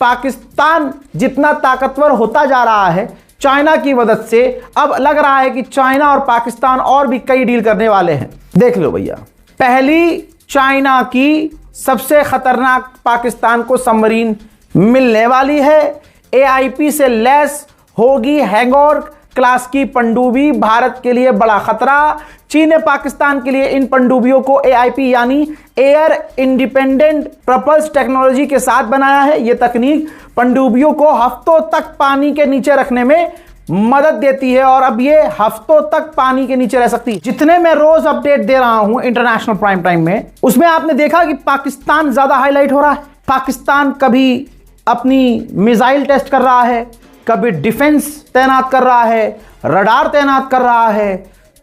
पाकिस्तान जितना ताकतवर होता जा रहा है चाइना की मदद से, अब लग रहा है कि चाइना और पाकिस्तान और भी कई डील करने वाले हैं। देख लो भैया, पहली चाइना की सबसे खतरनाक पाकिस्तान को सबमरीन मिलने वाली है। AIP से लैस होगी हैंगओवर क्लास की पनडुब्बी, भारत के लिए बड़ा खतरा। चीन ने पाकिस्तान के लिए इन पनडुब्बियों को AIP यानी एयर इंडिपेंडेंट प्रपल्स टेक्नोलॉजी के साथ बनाया है। यह तकनीक पनडुब्बियों को हफ्तों तक पानी के नीचे रखने में मदद देती है और अब ये हफ्तों तक पानी के नीचे रह सकती है। जितने मैं रोज अपडेट दे रहा हूं इंटरनेशनल प्राइम टाइम में, उसमें आपने देखा कि पाकिस्तान ज्यादा हाईलाइट हो रहा है। पाकिस्तान कभी अपनी मिसाइल टेस्ट कर रहा है, कभी डिफेंस तैनात कर रहा है, रडार तैनात कर रहा है,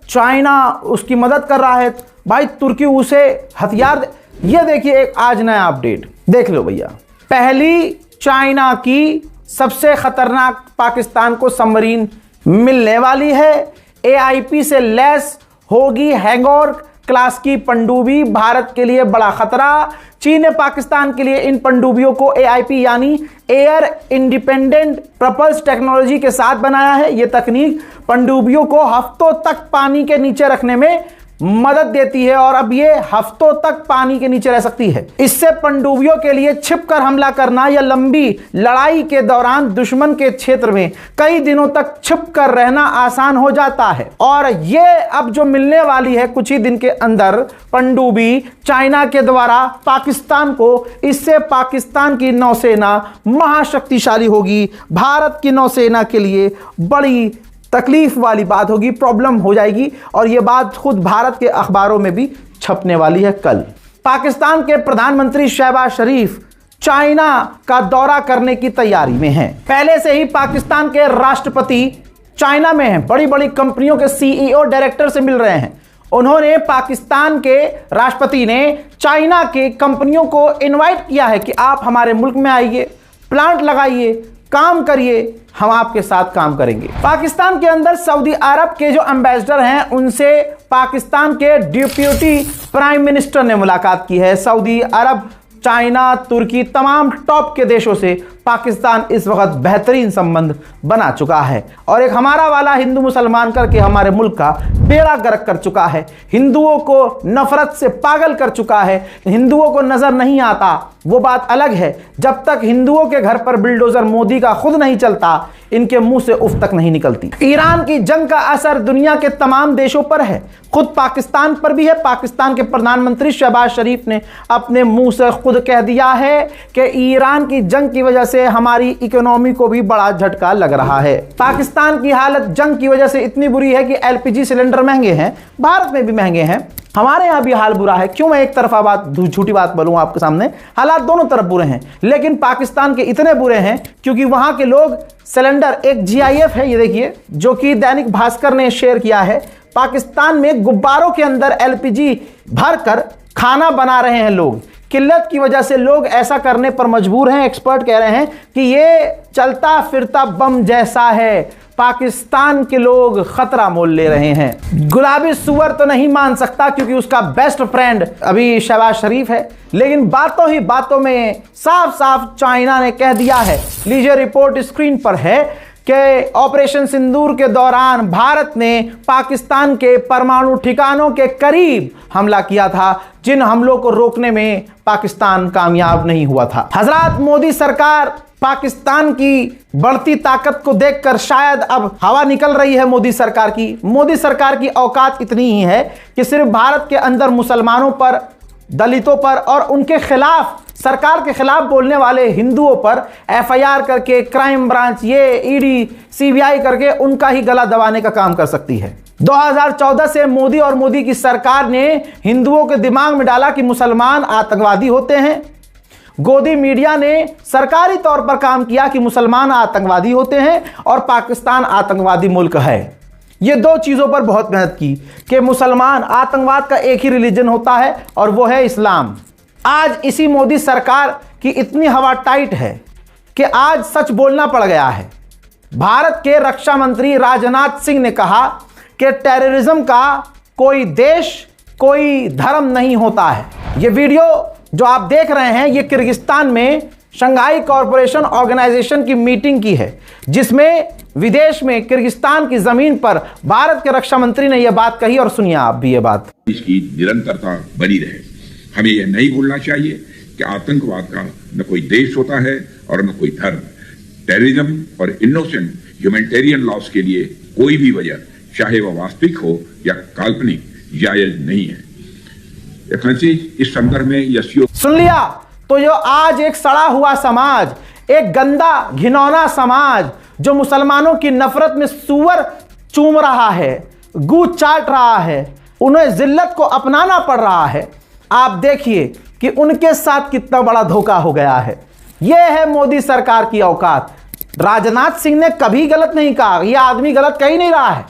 चाइना उसकी मदद कर रहा है। भाई तुर्की उसे हथियार, ये देखिए एक आज नया अपडेट देख लो भैया, पहली चाइना की सबसे खतरनाक पाकिस्तान को सबमरीन मिलने वाली है। AIP से लैस होगी हैंगओवर क्लास की पनडुब्बी, भारत के लिए बड़ा खतरा। चीन ने पाकिस्तान के लिए इन पनडुब्बियों को AIP यानी एयर इंडिपेंडेंट प्रपल्स टेक्नोलॉजी के साथ बनाया है। यह तकनीक पनडुब्बियों को हफ्तों तक पानी के नीचे रखने में मदद देती है और अब ये हफ्तों तक पानी के नीचे रह सकती है। इससे पनडुब्बियों के लिए छिपकर हमला करना या लंबी लड़ाई के दौरान दुश्मन के क्षेत्र में कई दिनों तक छिपकर रहना आसान हो जाता है। और ये अब जो मिलने वाली है कुछ ही दिन के अंदर पनडुब्बी चाइना के द्वारा पाकिस्तान को, इससे पाकिस्तान की नौसेना महाशक्तिशाली होगी। भारत की नौसेना के लिए बड़ी तकलीफ वाली बात होगी, प्रॉब्लम हो जाएगी और यह बात खुद भारत के अखबारों में भी छपने वाली है। कल पाकिस्तान के प्रधानमंत्री शहबाज शरीफ चाइना का दौरा करने की तैयारी में हैं। पहले से ही पाकिस्तान के राष्ट्रपति चाइना में हैं, बड़ी बड़ी कंपनियों के CEO डायरेक्टर से मिल रहे हैं। उन्होंने पाकिस्तान के राष्ट्रपति ने चाइना के कंपनियों को इनवाइट किया है कि आप हमारे मुल्क में आइए, प्लांट लगाइए, काम करिए, हम आपके साथ काम करेंगे। पाकिस्तान के अंदर सऊदी अरब के जो एम्बेसडर हैं उनसे पाकिस्तान के डिप्टी प्राइम मिनिस्टर ने मुलाकात की है। सऊदी अरब, चाइना, तुर्की, तमाम टॉप के देशों से पाकिस्तान इस वक्त बेहतरीन संबंध बना चुका है और एक हमारा वाला हिंदू मुसलमान करके हमारे मुल्क का बेड़ा गर्क कर चुका है। हिंदुओं को नफरत से पागल कर चुका है। हिंदुओं को नजर नहीं आता वो बात अलग है, जब तक हिंदुओं के घर पर बिल्डोजर मोदी का खुद नहीं चलता इनके मुंह से उफ तक नहीं निकलती। ईरान की जंग का असर दुनिया के तमाम देशों पर है, खुद पाकिस्तान पर भी है। पाकिस्तान के प्रधानमंत्री शहबाज शरीफ ने अपने मुंह से खुद कह दिया है कि ईरान की जंग की वजह से हमारी इकोनॉमी को भी बड़ा झटका लग रहा है। पाकिस्तान की हालत जंग की वजह से इतनी बुरी है कि LPG सिलेंडर महंगे हैं, भारत में भी महंगे हैं, हमारे यहाँ भी हाल बुरा है। क्यों मैं एक तरफा बात झूठी बात बोलूँ आपके सामने, हालात दोनों तरफ बुरे हैं, लेकिन पाकिस्तान के इतने बुरे हैं क्योंकि वहाँ के लोग सिलेंडर, एक GIF है ये देखिए जो कि दैनिक भास्कर ने शेयर किया है, पाकिस्तान में गुब्बारों के अंदर LPG भरकर खाना बना रहे हैं लोग। किल्लत की वजह से लोग ऐसा करने पर मजबूर हैं। एक्सपर्ट कह रहे हैं कि ये चलता फिरता बम जैसा है, पाकिस्तान के लोग खतरा मोल ले रहे हैं। गुलाबी सुअर तो नहीं मान सकता क्योंकि उसका बेस्ट फ्रेंड अभी शहबाज शरीफ है, लेकिन बातों ही बातों में साफ साफ चाइना ने कह दिया है। लीजिए रिपोर्ट स्क्रीन पर है कि ऑपरेशन सिंदूर के दौरान भारत ने पाकिस्तान के परमाणु ठिकानों के करीब हमला किया था, जिन हमलों को रोकने में पाकिस्तान कामयाब नहीं हुआ था। हजरत मोदी सरकार पाकिस्तान की बढ़ती ताकत को देखकर शायद अब हवा निकल रही है मोदी सरकार की। मोदी सरकार की औकात इतनी ही है कि सिर्फ भारत के अंदर मुसलमानों पर, दलितों पर और उनके खिलाफ, सरकार के खिलाफ बोलने वाले हिंदुओं पर FIR करके, क्राइम ब्रांच, ये ED, CBI करके उनका ही गला दबाने का काम कर सकती है। 2014 से मोदी और मोदी की सरकार ने हिंदुओं के दिमाग में डाला कि मुसलमान आतंकवादी होते हैं। गोदी मीडिया ने सरकारी तौर पर काम किया कि मुसलमान आतंकवादी होते हैं और पाकिस्तान आतंकवादी मुल्क है। ये दो चीज़ों पर बहुत मेहनत की कि मुसलमान, आतंकवाद का एक ही रिलीजन होता है और वो है इस्लाम। आज इसी मोदी सरकार की इतनी हवा टाइट है कि आज सच बोलना पड़ गया है। भारत के रक्षा मंत्री राजनाथ सिंह ने कहा कि टेररिज्म का कोई देश, कोई धर्म नहीं होता है। ये वीडियो जो आप देख रहे हैं ये किर्गिस्तान में शंघाई कॉरपोरेशन ऑर्गेनाइजेशन की मीटिंग की है, जिसमें विदेश में किर्गिस्तान की जमीन पर भारत के रक्षा मंत्री ने यह बात कही। और सुनिए आप भी ये बात। इसकी निरंतरता बनी रहे। हमें यह नहीं भूलना चाहिए कि आतंकवाद का न कोई देश होता है और न कोई धर्म। टेररिज्म और इनोसेंट ह्यूमैनिटेरियन लॉस के लिए कोई भी वजह, चाहे वह वास्तविक हो या काल्पनिक, जायज नहीं है। इस संदर्भ में यह सुन लिया तो जो आज एक सड़ा हुआ समाज, एक गंदा घिनौना समाज जो मुसलमानों की नफरत में सूअर चूम रहा है, गू चाट रहा है, उन्हें जिल्लत को अपनाना पड़ रहा है। आप देखिए कि उनके साथ कितना बड़ा धोखा हो गया है। यह है मोदी सरकार की औकात। राजनाथ सिंह ने कभी गलत नहीं कहा, यह आदमी गलत कह ही नहीं रहा है,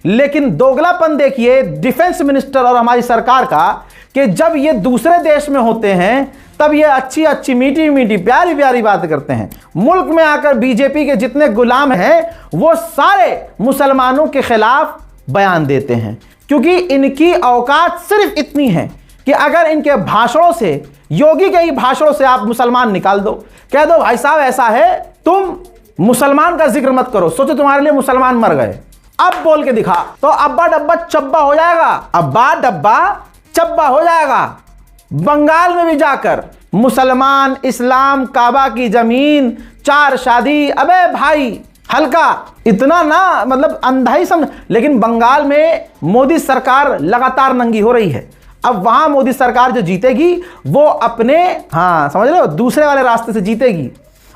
लेकिन दोगलापन देखिए डिफेंस मिनिस्टर और हमारी सरकार का, कि जब ये दूसरे देश में होते हैं तब ये अच्छी अच्छी मीठी मीठी प्यारी प्यारी बात करते हैं। मुल्क में आकर बीजेपी के जितने गुलाम हैं वो सारे मुसलमानों के खिलाफ बयान देते हैं, क्योंकि इनकी औकात सिर्फ इतनी है कि अगर इनके भाषणों से, योगी के ही भाषणों से आप मुसलमान निकाल दो, कह दो भाई साहब ऐसा है, तुम मुसलमान का जिक्र मत करो, सोचो तुम्हारे लिए मुसलमान मर गए, अब बोल के दिखा, तो अब्बा डब्बा चब्बा हो जाएगा। अब्बा डब्बा चब्बा हो जाएगा। बंगाल में भी जाकर मुसलमान, इस्लाम, काबा की जमीन, 4 शादी, अबे भाई हल्का इतना ना, मतलब अंधा ही समझ। लेकिन बंगाल में मोदी सरकार लगातार नंगी हो रही है। अब वहां मोदी सरकार जो जीतेगी वो अपने, हाँ समझ रहे हो, दूसरे वाले रास्ते से जीतेगी।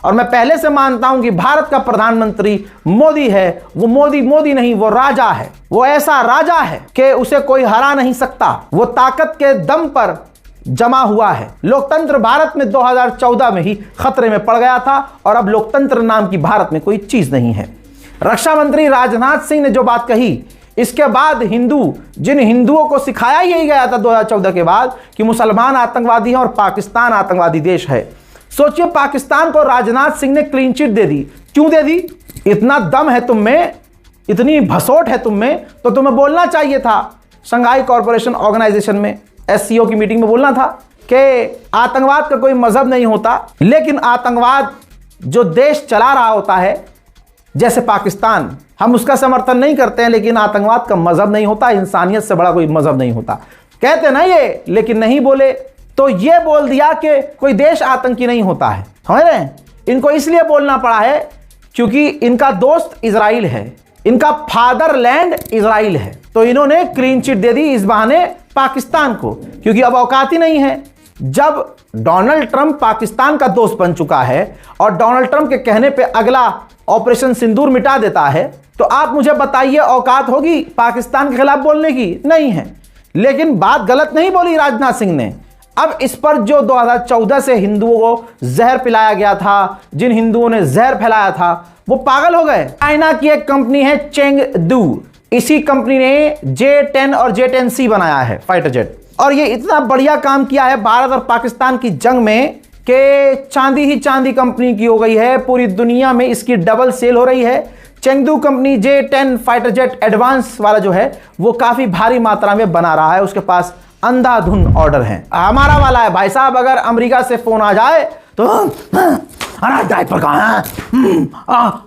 और मैं पहले से मानता हूं कि भारत का प्रधानमंत्री मोदी है। वो मोदी नहीं, वो राजा है। वो ऐसा राजा है कि उसे कोई हरा नहीं सकता। वो ताकत के दम पर जमा हुआ है। लोकतंत्र भारत में 2014 में ही खतरे में पड़ गया था और अब लोकतंत्र नाम की भारत में कोई चीज नहीं है। रक्षा मंत्री राजनाथ सिंह ने जो बात कही, इसके बाद जिन हिंदुओं को सिखाया ही गया था 2014 के बाद कि मुसलमान आतंकवादी हैं और पाकिस्तान आतंकवादी देश है, सोचिए पाकिस्तान को राजनाथ सिंह ने क्लीन चिट दे दी। क्यों दे दी? इतना दम है तुम में, इतनी भसोट है तुम में, तो तुम्हें बोलना चाहिए था शंघाई कॉरपोरेशन ऑर्गेनाइजेशन में, SCO की मीटिंग में बोलना था कि आतंकवाद का कोई मजहब नहीं होता, लेकिन आतंकवाद जो देश चला रहा होता है जैसे पाकिस्तान, हम उसका समर्थन नहीं करते हैं, लेकिन आतंकवाद का मजहब नहीं होता, इंसानियत से बड़ा कोई मजहब नहीं होता, कहते ना ये, लेकिन नहीं बोले। तो ये बोल दिया कि कोई देश आतंकी नहीं होता है। समझ रहे हैं? इनको इसलिए बोलना पड़ा है क्योंकि इनका दोस्त इजराइल है, इनका फादरलैंड इजराइल है, तो इन्होंने क्लीन चिट दे दी इस बहाने पाकिस्तान को, क्योंकि अब औकात ही नहीं है। जब डोनाल्ड ट्रंप पाकिस्तान का दोस्त बन चुका है और डोनाल्ड ट्रंप के कहने पे अगला ऑपरेशन सिंदूर मिटा देता है, तो आप मुझे बताइए औकात होगी पाकिस्तान के खिलाफ बोलने की? नहीं है। लेकिन बात गलत नहीं बोली राजनाथ सिंह ने। अब इस पर जो 2014 से हिंदुओं को जहर पिलाया गया था, जिन हिंदुओं ने जहर फैलाया था, वो पागल हो गए। चाइना की एक कंपनी है चेंगडू, इसी कंपनी ने J-10 और J-10C बनाया है फाइटर जेट, और ये इतना बढ़िया काम किया है भारत और पाकिस्तान की जंग में कि चांदी ही चांदी कंपनी की हो गई है। पूरी दुनिया में इसकी डबल सेल हो रही है। Chengdu company J-10 fighter jet advance वाला जो है वो काफी भारी मात्रा में बना रहा है, उसके पास अंधाधुंध ऑर्डर है। हमारा वाला है भाई साहब, अगर अमेरिका से फोन आ जाए तो अरे डायपर कहाँ है,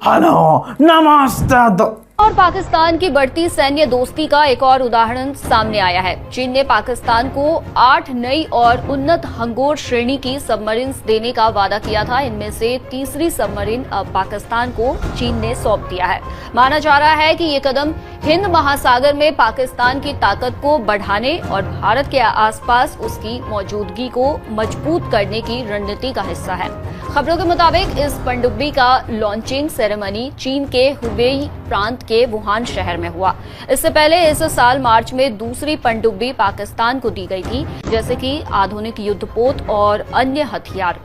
हेलो नमस्ते। और पाकिस्तान की बढ़ती सैन्य दोस्ती का एक और उदाहरण सामने आया है। चीन ने पाकिस्तान को 8 नई और उन्नत हंगोर श्रेणी की सबमरीन्स देने का वादा किया था। इनमें से तीसरी सबमरीन अब पाकिस्तान को चीन ने सौंप दिया है। माना जा रहा है कि ये कदम हिंद महासागर में पाकिस्तान की ताकत को बढ़ाने और भारत के आसपास उसकी मौजूदगी को मजबूत करने की रणनीति का हिस्सा है। खबरों के मुताबिक इस पनडुब्बी का लॉन्चिंग सेरेमनी चीन के हुबेई प्रांत के वुहान शहर में हुआ। इससे पहले इस साल मार्च में दूसरी पनडुब्बी पाकिस्तान को दी गई थी, जैसे कि आधुनिक युद्धपोत और अन्य हथियार।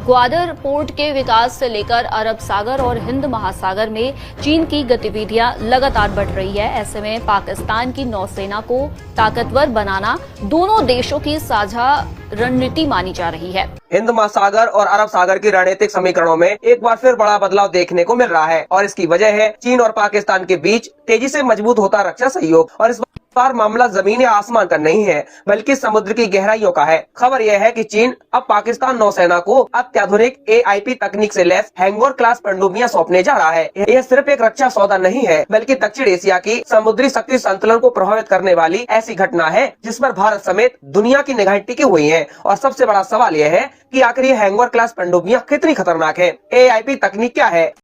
ग्वादर पोर्ट के विकास से लेकर अरब सागर और हिंद महासागर में चीन की गतिविधियां लगातार बढ़ रही है। ऐसे में पाकिस्तान की नौसेना को ताकतवर बनाना दोनों देशों की साझा रणनीति मानी जा रही है। हिंद महासागर और अरब सागर की रणनीतिक समीकरणों में एक बार फिर बड़ा बदलाव देखने को मिल रहा है और इसकी वजह है चीन और पाकिस्तान के बीच तेजी से मजबूत होता रक्षा सहयोग। और इस बार मामला जमीन या आसमान का नहीं है, बल्कि समुद्र की गहराइयों का है। खबर यह है कि चीन अब पाकिस्तान नौसेना को अत्याधुनिक AIP तकनीक से लैस हैंगओवर क्लास पनडुब्बियां सौंपने जा रहा है। यह सिर्फ एक रक्षा सौदा नहीं है, बल्कि दक्षिण एशिया की समुद्री शक्ति संतुलन को प्रभावित करने वाली ऐसी घटना है जिस पर भारत समेत दुनिया की निगाहें टिकी हुई हैं। और सबसे बड़ा सवाल यह है कि आखिर ये हैंगओवर क्लास पनडुब्बियां कितनी खतरनाक है? AIP तकनीक क्या है?